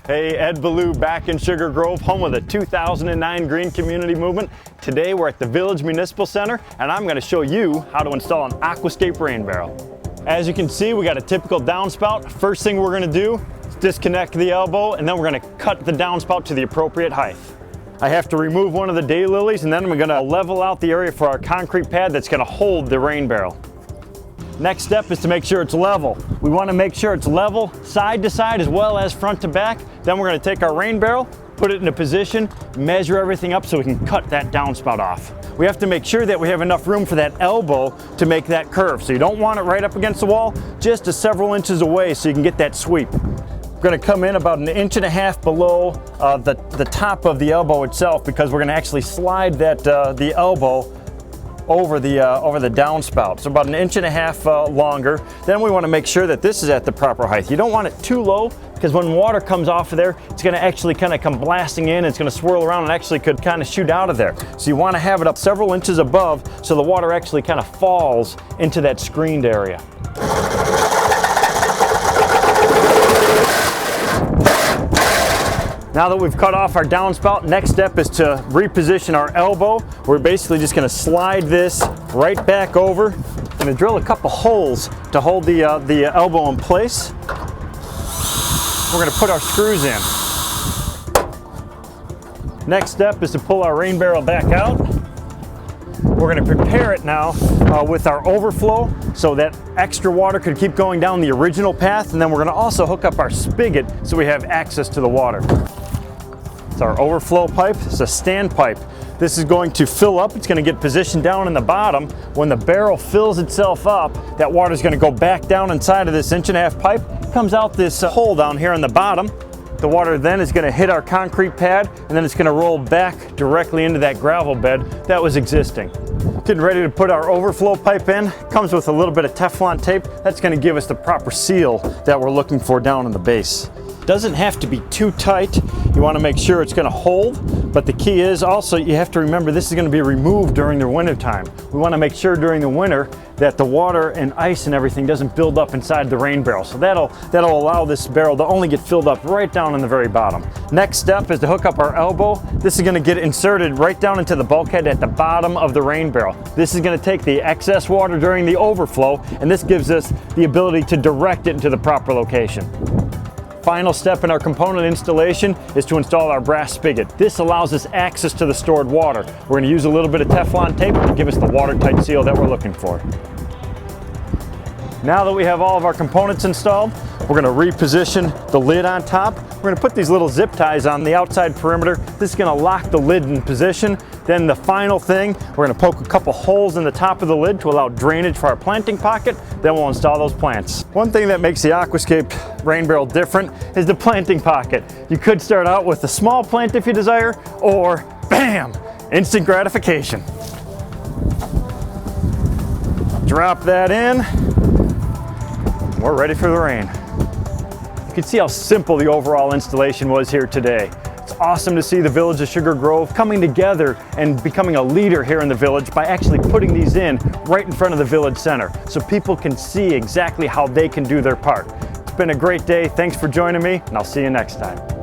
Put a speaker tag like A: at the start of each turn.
A: Hey, Ed Ballou back in Sugar Grove, home of the 2009 Green Community Movement. Today we're at the Village Municipal Center and I'm going to show you how to install an Aquascape rain barrel. As you can see, we got a typical downspout. First thing we're going to do is disconnect the elbow and then we're going to cut the downspout to the appropriate height. I have to remove one of the daylilies and then we're going to level out the area for our concrete pad that's going to hold the rain barrel. Next step is to make sure it's level. We want to make sure it's level side to side as well as front to back. Then we're going to take our rain barrel, put it in a position, measure everything up so we can cut that downspout off. We have to make sure that we have enough room for that elbow to make that curve. So you don't want it right up against the wall, just several inches away so you can get that sweep. We're going to come in about 1.5 inches below the top of the elbow itself because we're going to actually slide that the elbow over the downspout, so about 1.5 inches longer. Then we want to make sure that this is at the proper height. You don't want it too low because when water comes off of there, it's going to actually kind of come blasting in. It's going to swirl around and actually could kind of shoot out of there. So you want to have it up several inches above so the water actually kind of falls into that screened area. Now that we've cut off our downspout, next step is to reposition our elbow. We're basically just going to slide this right back over. I'm going to drill a couple holes to hold the elbow in place. We're going to put our screws in. Next step is to pull our rain barrel back out. We're going to prepare it now with our overflow so that extra water could keep going down the original path, and then we're going to also hook up our spigot so we have access to the water. It's our overflow pipe. It's a stand pipe. This is going to fill up. It's going to get positioned down in the bottom. When the barrel fills itself up, that water is going to go back down inside of this 1.5 inch pipe. It comes out this hole down here on the bottom. The water then is going to hit our concrete pad and then it's going to roll back directly into that gravel bed that was existing. Getting ready to put our overflow pipe in. Comes with a little bit of Teflon tape. That's going to give us the proper seal that we're looking for down in the base. Doesn't have to be too tight. You want to make sure it's going to hold, but the key is also you have to remember this is going to be removed during the winter time. We want to make sure during the winter that the water and ice and everything doesn't build up inside the rain barrel. So that'll allow this barrel to only get filled up right down in the very bottom. Next step is to hook up our elbow. This is going to get inserted right down into the bulkhead at the bottom of the rain barrel. This is going to take the excess water during the overflow, and this gives us the ability to direct it into the proper location. Final step in our component installation is to install our brass spigot. This allows us access to the stored water. We're going to use a little bit of Teflon tape to give us the watertight seal that we're looking for. Now that we have all of our components installed, we're going to reposition the lid on top. We're going to put these little zip ties on the outside perimeter. This is going to lock the lid in position. Then the final thing, we're going to poke a couple holes in the top of the lid to allow drainage for our planting pocket. Then we'll install those plants. One thing that makes the Aquascape rain barrel different is the planting pocket. You could start out with a small plant if you desire, or bam, instant gratification. Drop that in. We're ready for the rain. You can see how simple the overall installation was here today. It's awesome to see the Village of Sugar Grove coming together and becoming a leader here in the village by actually putting these in right in front of the village center so people can see exactly how they can do their part. It's been a great day. Thanks for joining me, and I'll see you next time.